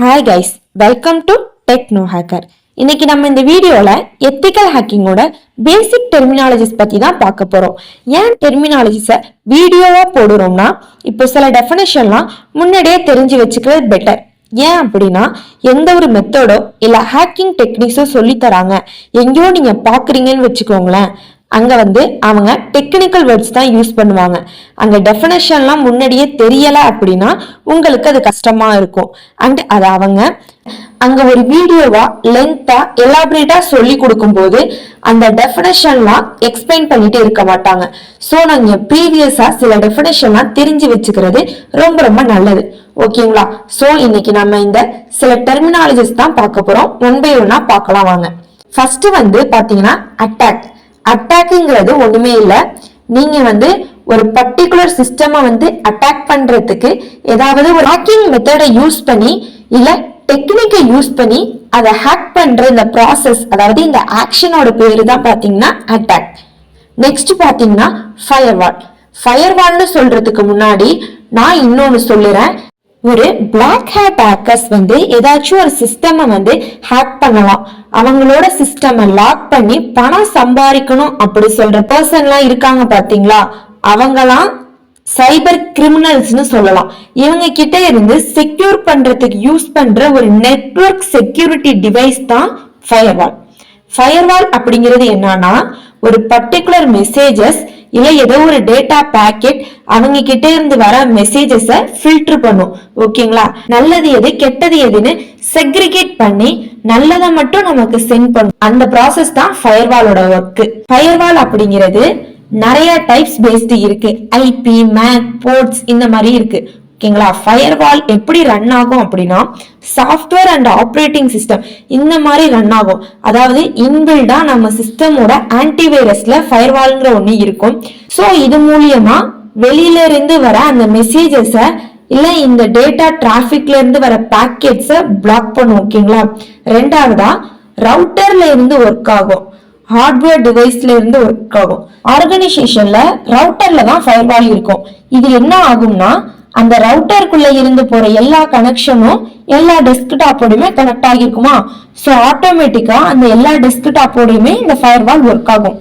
Hi guys, welcome to Techno Hacker. இன்னைக்கு நம்ம இந்த வீடியோல எத்திக்கல் ஹேக்கிங்கோட பேசிக் டெர்மினாலஜிஸ் பத்தி தான் பார்க்க போறோம். ஏன் டெர்மினாலஜிஸை வீடியோவா போடுறோம்னா, இப்போ சில டெஃபினேஷன்லாம் முன்னாடியே தெரிஞ்சு வச்சுக்கிறது பெட்டர். ஏன் அப்படின்னா, எந்த ஒரு மெத்தடோ இல்ல ஹேக்கிங் டெக்னிக்ஸோ சொல்லி தராங்க எங்கேயோ நீங்க பாக்குறீங்கன்னு வச்சுக்கோங்களேன், அங்க அவங்க டெக்னிக்கல் வேர்ட்ஸ் தான் யூஸ் பண்ணுவாங்க. அங்க டெஃபினேஷன்லாம் முன்னாடியே தெரியல அப்படின்னா உங்களுக்கு அது கஷ்டமா இருக்கும். அண்ட் அது அங்க ஒரு வீடியோவா லென்த்தா எலாபரேட்டா சொல்லி கொடுக்கும் போது அந்த டெஃபினேஷன்லாம் எக்ஸ்பிளைன் பண்ணிட்டு இருக்க மாட்டாங்க. ஸோ நாங்க ப்ரீவியஸா சில டெஃபினேஷன்லாம் தெரிஞ்சு வச்சுக்கிறது ரொம்ப ரொம்ப நல்லது. ஓகேங்களா? ஸோ இன்னைக்கு நம்ம இந்த சில டெர்மினாலஜிஸ் தான் பார்க்க போறோம். ஒன் பை ஒன்னா பார்க்கலாம் வாங்க. ஃபர்ஸ்ட் பாத்தீங்கன்னா அட்டாக்ங்கிறது ஒண்ணுமே இல்ல. நீங்க ஒரு பர்டிகுலர் சிஸ்டமை அட்டாக் பண்றதுக்கு ஏதாவது ஒரு ஹேக்கிங் மெத்தடை யூஸ் பண்ணி இல்ல டெக்னிக்கை யூஸ் பண்ணி அதை ஹேக் பண்ற இந்த ப்ராசஸ், அதாவது இந்த ஆக்ஷனோட பேரு தான் பாத்தீங்கன்னா அட்டாக். நெக்ஸ்ட் பாத்தீங்கன்னா ஃபயர்வால்னு சொல்றதுக்கு முன்னாடி நான் இன்னொன்னு சொல்லுறேன். ஒரு பிளாக் ஹேட் ஹேக்கர்ஸ் ஏதாச்சும் ஒரு சிஸ்டம் ஹேக் பண்ணலாம். அவங்களோட சிஸ்டம் லாக் பண்ணி பணம் சம்பாதிக்கணும் அப்படி சொல்ற பர்சன் எல்லாம் இருக்காங்க பாத்தீங்களா, அவங்கலாம் சைபர் கிரிமினல்ஸ்னு சொல்லலாம். இவங்க கிட்ட இருந்து செக்யூர் பண்றதுக்கு யூஸ் பண்ற ஒரு நெட்வொர்க் செக்யூரிட்டி டிவைஸ் தான் ஃபயர்வால் அப்படிங்கிறது என்னன்னா, ஒரு பர்டிகுலர் மெசேஜஸ் இல்ல ஏதோ ஒரு டேட்டா பேக்கெட் அவங்க கிட்ட இருந்து வர மெசேஜஸ ஃபில்டர் பண்ணும். ஓகேங்களா? நல்லது எது கெட்டது எதுன்னு செக்ரிகேட் பண்ணி நல்லதை மட்டும் நமக்கு சென்ட் பண்ணும். அந்த ப்ராசஸ் தான் ஃபயர்வாலோட ஒர்க். ஃபயர்வால் அப்படிங்கிறது நிறைய டைப்ஸ் பேஸ்டு இருக்கு. ஐபி, மேக், போர்ட்ஸ் இந்த மாதிரி இருக்கு. ஓகேங்களா? ஃபயர்வால் எப்படி ரன் ஆகும் அப்படின்னா, சாஃப்ட்வேர் அண்ட் ஆப்ரேட்டிங் சிஸ்டம் இந்த மாதிரி ரன் ஆகும். அதாவது இன்பில்டா நம்ம சிஸ்டமோட ஆன்டிவைரஸ்ல ஃபயர்வால்ங்கிற ஒண்ணு இருக்கும். சோ இது மூலியமா வெளியில இருந்து வர அந்த மெசேஜஸ இல்ல இந்த டேட்டா டிராபிக்ல இருந்து வர பேக்கெட்ஸ பிளாக் பண்ணும். ஓகேங்களா? ரெண்டாவதா ரவுட்டர்ல இருந்து ஒர்க் ஆகும், ஹார்ட்வேர் டிவைஸ்ல இருந்து ஒர்க் ஆகும். ஆர்கனைசேஷன்ல ரவுட்டர்ல தான் ஃபயர்வால் இருக்கும். இது என்ன ஆகும்னா, அந்த ரவுட்டருக்குள்ள இருந்து போற எல்லா கனெக்ஷனும் எல்லா டெஸ்க்டாப்போடையுமே கனெக்ட் ஆகிருக்குமா, சோ ஆட்டோமேட்டிக்கா அந்த எல்லா டெஸ்க்டாப்போடையுமே இந்த ஃபயர்வால் ஒர்க் ஆகும்.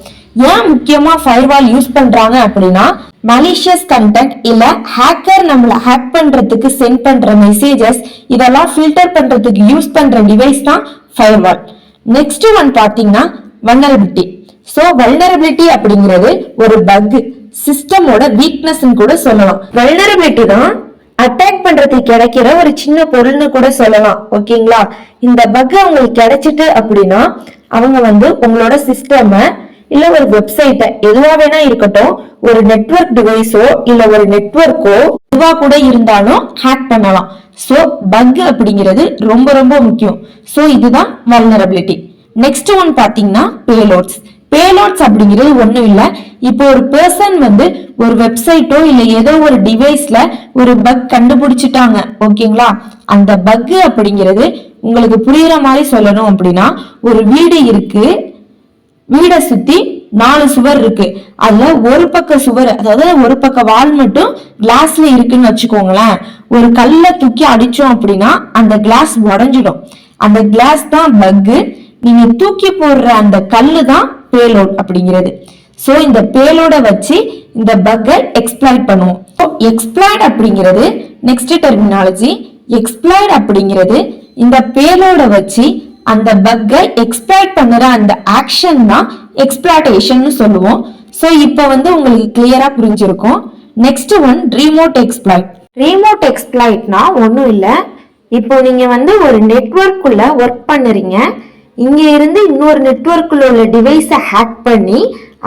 ஏன் முக்கியமா ஃபயர்வால் யூஸ் பண்றாங்க அப்படின்னா, மலிஷியஸ் கண்டென்ட் இல்ல ஹேக்கர் நம்மள ஹேக் பண்றதுக்கு சென்ட் பண்ற மெசேஜஸ் இதெல்லாம் ஃபில்டர் பண்றதுக்கு யூஸ் பண்ற டிவைஸ் தான் ஃபயர்வால். நெக்ஸ்ட் ஒன் பாத்தீங்கன்னா வல்னரபிலிட்டி. சோ வல்னரபிலிட்டி அப்படிங்கிறது ஒரு பக், சிஸ்டமோட வீக்னஸ் கூட சொல்லலாம். வல்னரபிலிட்டி தான் அட்டாக் பண்றதுக்கு கிடைக்கிற ஒரு சின்ன பொருள்னு கூட சொல்லலாம். ஓகேங்களா? இந்த பக் அவங்களுக்கு கிடைச்சிட்டு அப்படின்னா அவங்க உங்களோட சிஸ்டம் இல்ல ஒரு வெப்சைட்ட எதுவா வேணா இருக்கட்டும், ஒரு நெட்வொர்க் டிவைஸோ இல்ல ஒரு நெட்வொர்க்கோ எதுவா கூட இருந்தாலும் ஹேக் பண்ணலாம். சோ பக் அப்படிங்கிறது ரொம்ப ரொம்ப முக்கியம். சோ இதுதான் வல்னரபிலிட்டி. நெக்ஸ்ட் ஒன் பாத்தீங்கன்னா பேலோட்ஸ் அப்படிங்கிறது ஒண்ணும் இல்ல. இப்போ ஒரு பர்சன் ஒரு வெப்சைட்டோ இல்ல ஏதோ ஒரு டிவைஸ்ல ஒரு பக் கண்டுபிடிச்சிட்டாங்க. ஓகேங்களா? அந்த பக் அப்படிங்கிறது உங்களுக்கு புரியுற மாதிரி சொல்லணும் அப்படின்னா, ஒரு வீடு இருக்கு, வீடை சுத்தி 4 சுவர் இருக்கு. அதுல ஒரு பக்க சுவர், அதாவது ஒரு பக்க வால் மட்டும் கிளாஸ்ல இருக்குன்னு வச்சுக்கோங்களேன். ஒரு கல்ல தூக்கி அடிச்சோம் அப்படின்னா அந்த கிளாஸ் உடைஞ்சிடும். அந்த கிளாஸ் தான் பக். நீங்க தூக்கி போடுற அந்த கல்லு தான் பேலோட் அப்படிங்கிறது. சோ இந்த பேலோட வச்சு இந்த பக்கை எக்ஸ்ப்ளாய்ட் பண்ணுவோம். எக்ஸ்ப்ளாய்ட் அப்படிங்கிறது நெக்ஸ்ட் டெர்மினாலஜி. எக்ஸ்ப்ளாய்ட் அப்படிங்கிறது இந்த பேலோட வச்சு அந்த பக்கை எக்ஸ்ப்ளாய்ட் பண்ணுற அந்த ஆக்ஷன் தான் எக்ஸ்ப்ளாய்டேஷன் சொல்லுவோம். சோ இப்போ உங்களுக்கு கிளியரா புரிஞ்சிருக்கும். Next one remote exploit. Remote எக்ஸ்ப்ளாய்ட்னா ஒண்ணும் இல்ல. இப்போ நீங்க ஒரு நெட்வொர்க்குள்ள ஒர்க் பண்ணுறீங்க. இங்க இருந்து இன்னொரு நெட்வொர்க்குள்ள உள்ள டிவைஸை ஹேக் பண்ணி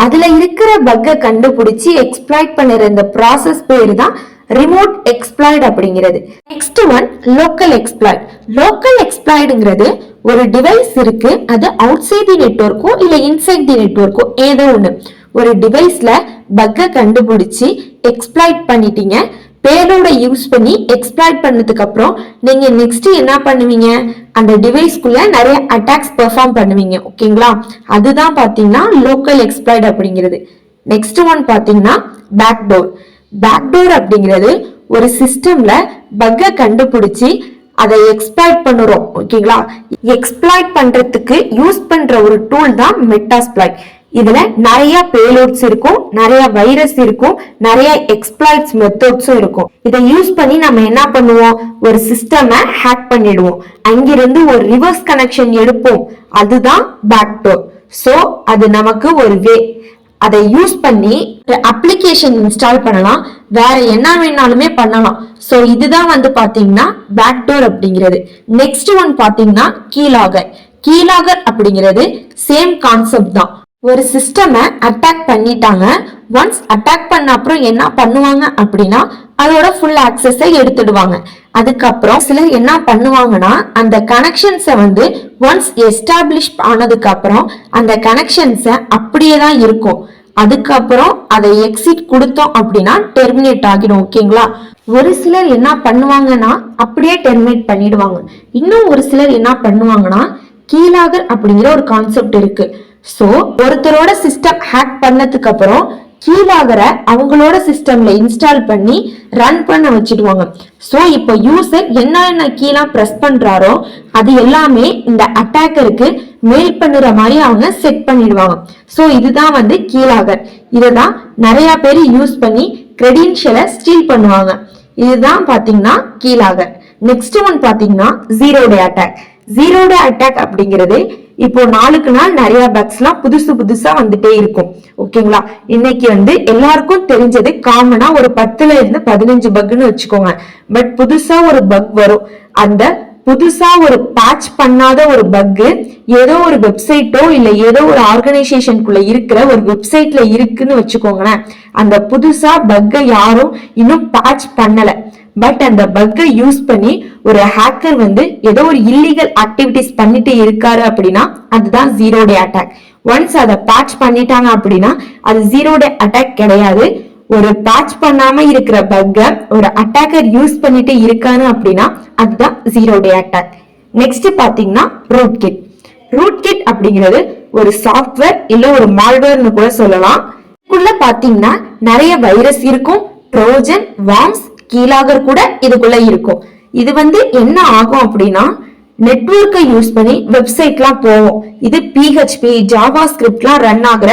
அதுல இருக்கிற பக்கை கண்டுபிடிச்சு எக்ஸ்ப்ளாய்ட் பண்ணுற இந்த ப்ராசஸ் பேரு தான் ரிமோட் எக்ஸ்ப்ளாய்ட் அப்படிங்கிறது. Next one local exploit. Local எக்ஸ்ப்ளாய்ட்ங்கிறது ஒரு டிவைஸ் இருக்கு, அது அவுட் சைட் தி நெட்வொர்க்கோ இல்ல இன்சைட் தி நெட்வொர்க்கோ ஏதோ ஒண்ணு, ஒரு டிவைஸ்ல பக்கை கண்டுபிடிச்சு எக்ஸ்ப்ளாய்ட் பண்ணிட்டீங்க. பேலோட யூஸ் பண்ணி எக்ஸ்ப்ளாய்ட் பண்ணதுக்கு அப்புறம் நீங்க நெக்ஸ்ட் என்ன பண்ணுவீங்க, அந்த டிவைஸ்க்குள்ள நிறைய அட்டாக்ஸ் பெர்ஃபார்ம் பண்ணுவீங்க. ஓகேங்களா? அதுதான் பாத்தீங்கன்னா லோக்கல் எக்ஸ்ப்ளாய்ட் அப்படிங்கிறது. நெக்ஸ்ட் ஒன் பாத்தீங்கன்னா பேக்டோர் அப்படிங்கிறது ஒரு சிஸ்டம்ல பக்கை கண்டுபிடிச்சு அதை எக்ஸ்ப்ளாய்ட் பண்ணுறோம். ஓகேங்களா, எக்ஸ்ப்ளாய்ட் பண்றதுக்கு யூஸ் பண்ற ஒரு டூல் தான் மெட்டாஸ்ப்ளாய்ட். இதுல நிறைய பேலோட்ஸ் இருக்கும், நிறைய வைரஸ் இருக்கும், நிறைய எக்ஸ்ப்ளாய்ட்ஸ் மெத்தட்ஸும் இருக்கும். இதை யூஸ் பண்ணி நம்ம என்ன பண்ணுவோம், ஒரு சிஸ்டமை ஹேக் பண்ணிடுவோம். அங்கிருந்து ஒரு ரிவர்ஸ் கனெக்ஷன் எடுப்போம், அதுதான் பேக்டோர். சோ அது நமக்கு ஒரு வே. அதை யூஸ் பண்ணி அப்ளிகேஷன் இன்ஸ்டால் பண்ணலாம், வேற என்ன வேணாலுமே பண்ணலாம். சோ இதுதான் வந்து பாத்தீங்கன்னா பேக்டோர் அப்படிங்கிறது. நெக்ஸ்ட் ஒன் பாத்தீங்கன்னா கீலாகர். கீலாகர் அப்படிங்கிறது சேம் கான்செப்ட் தான். ஒரு சிஸ்டமை அட்டாக் பண்ணிட்டாங்க. ஒன்ஸ் அட்டாக் பண்ண அப்புறம் என்ன பண்ணுவாங்க அப்படின்னா அதோட ஃபுல் ஆக்சஸை எடுத்துடுவாங்க. அதுக்கப்புறம் சிலர் என்ன பண்ணுவாங்கன்னா அந்த கனெக்ஷன்ஸை வந்து ஒன்ஸ் எஸ்டாப்ளிஷ் ஆனதுக்கு அப்புறம் அந்த கனெக்ஷன்ஸை அப்படியே தான் இருக்கும். அதுக்கப்புறம் அதை எக்ஸிட் கொடுத்தோம் அப்படின்னா டெர்மினேட் ஆகிடும். ஓகேங்களா, ஒரு சிலர் என்ன பண்ணுவாங்கன்னா அப்படியே டெர்மினேட் பண்ணிடுவாங்க. இன்னும் ஒரு சிலர் என்ன பண்ணுவாங்கன்னா கீலாகர் அப்படிங்கிற ஒரு கான்செப்ட் இருக்கு. சோ ஒருத்தரோட சிஸ்டம் ஹேக் பண்ணதுக்கு அப்புறம் கீலாகரை அவங்களோட சிஸ்டம்ல இன்ஸ்டால் பண்ணி ரன் பண்ண வச்சிடுவாங்க. சோ இப்போ யூசர் என்ன கீழா பிரஸ் பண்றாரோ அது எல்லாமே இந்த அட்டாக்கருக்கு மெயில் பண்ணுற மாதிரி அவங்க செட் பண்ணிடுவாங்க. சோ இதுதான் வந்து கீலாகர். இதுதான் நிறைய பேர் யூஸ் பண்ணி கிரெடென்ஷியலை ஸ்டீல் பண்ணுவாங்க. இதுதான் பாத்தீங்கன்னா கீலாகர். நெக்ஸ்ட் ஒன் பாத்தீங்கன்னா ஜீரோ டே அட்டாக். ஜீரோ டே அட்டாக் அப்படிங்கிறது இப்போ நாளுக்கு நாள் நிறைய பக்ஸ் எல்லாம் புதுசா வந்துட்டே இருக்கும். ஓகேங்களா, இன்னைக்கு வந்து எல்லாருக்கும் தெரிஞ்சது காமனா ஒரு 10ல இருந்து 15 பக்னு வச்சுக்கோங்க. பட் புதுசா ஒரு பக் வரும். அந்த புதுசா ஒரு பேட்ச் பண்ணாத ஒரு பக் ஏதோ ஒரு வெப்சைட்டோ இல்ல ஏதோ ஒரு ஆர்கனைசேஷனுக்குள்ள இருக்கிற ஒரு வெப்சைட்ல இருக்குன்னு வச்சுக்கோங்களேன். அந்த புதுசா பக்கை யாரும் இன்னும் பேட்ச் பண்ணல. பட் அந்த பக்கை யூஸ் பண்ணி ஒரு ஹேக்கர் வந்து ஏதோ ஒரு இல்லீகல் ஆக்டிவிட்டிஸ் பண்ணிட்டு இருக்காரு அப்படின்னா அதுதான் ஜீரோ டே அட்டாக். ஒன்ஸ் அதை பேட்ச் பண்ணிட்டாங்க அப்படின்னா அது ஜீரோ டே அட்டாக் கிடையாது. ஒரு பேட்ச் பண்ணாம இருக்கிற பக்கை ஒரு அட்டாக்கர் யூஸ் பண்ணிட்டு இருக்காரு அப்படின்னா அதுதான் ஜீரோ டே அட்டாக். நெக்ஸ்ட் பாத்தீங்கன்னா ரூட்கிட். ரூட்கிட் அப்படிங்கிறது ஒரு சாஃப்ட்வேர் இல்ல ஒரு மால்வேர்னு கூட சொல்லலாம். இதுக்குள்ள பாத்தீங்கன்னா நிறைய வைரஸ் இருக்கும், ட்ரோஜன், வார்ம்ஸ், கீலாகர் கூட இதுக்குள்ள இருக்கும். இது வந்து என்ன ஆகும் அப்படின்னா நெட்வொர்க்கை யூஸ் பண்ணி வெப்சைட்லாம் போவோம். இது PHP ஜாவா ஸ்கிரிப்ட்லாம் ரன் ஆகுற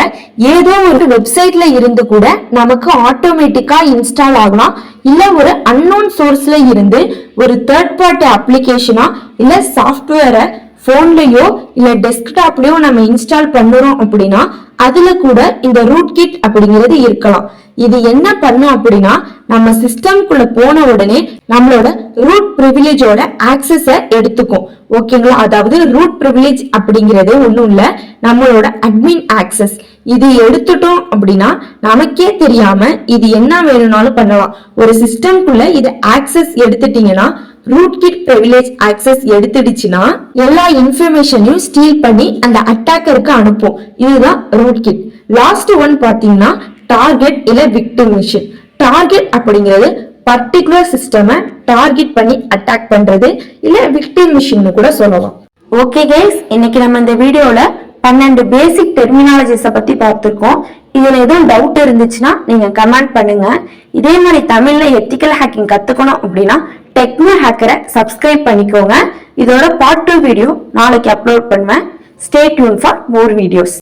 ஏதோ ஒரு வெப்சைட்ல இருந்து கூட நமக்கு ஆட்டோமேட்டிக்கா இன்ஸ்டால் ஆகலாம். இல்ல ஒரு அன்னோன் சோர்ஸ்ல இருந்து ஒரு தேர்ட் பார்ட்டி அப்ளிகேஷனா இல்ல சாஃப்ட்வேரை போன்லயோ இல்ல டெஸ்க்டாப்லயோ நம்ம இன்ஸ்டால் பண்ணுறோம் அப்படின்னா அதுல கூட இந்த ரூட்கிட் அப்படிங்கிறது இருக்கலாம். இது என்ன பண்ணும் அப்படின்னா நம்ம சிஸ்டம்குள்ள போன உடனே நம்மளோட ரூட் பிரிவிலேஜோட ஆக்சஸ எடுத்துக்கும். ஓகேங்களா, அதாவது ரூட் பிரிவிலேஜ் அப்படிங்கிறது ஒண்ணும் இல்ல, நம்மளோட அட்மின் ஆக்சஸ். இது எடுத்துட்டோம் அப்படின்னா நமக்கே தெரியாம இது என்ன வேணும்னாலும் பண்ணலாம். ஒரு சிஸ்டம்குள்ள இது ஆக்சஸ் எடுத்துட்டீங்கன்னா ரூட்கிட் பிரிவிலேஜ் ஆக்சஸ் எடுத்துடுச்சுன்னா எல்லா இன்ஃபர்மேஷனையும் ஸ்டீல் பண்ணி அந்த அட்டாக்கருக்கு அனுப்பும். இதுதான் ரூட்கிட். லாஸ்ட் ஒன் பாத்தீங்கன்னா டார்கெட் இல்ல விக்டிம் மிஷன். டார்கெட் அப்படிங்கிறது பர்டிகுலர் சிஸ்டமை டார்கெட் பண்ணி அட்டாக் பண்றது இல்ல விக்டிம் மிஷன் கூட சொல்லலாம். ஓகே கைஸ், இன்னைக்கு நம்ம இந்த வீடியோல 12 பேசிக் டெர்மினாலஜிஸ பத்தி பார்த்திருக்கோம். இதுல எதுவும் டவுட் இருந்துச்சுன்னா நீங்க கமெண்ட் பண்ணுங்க. இதே மாதிரி தமிழ்ல எத்திக்கல் ஹேக்கிங் கத்துக்கணும் அப்படின்னா டெக்னோ ஹேக்கரை சப்ஸ்கிரைப் பண்ணிக்கோங்க. இதோட பார்ட் 2 வீடியோ நாளைக்கு அப்லோட் பண்ணுவேன். Stay tune for more videos.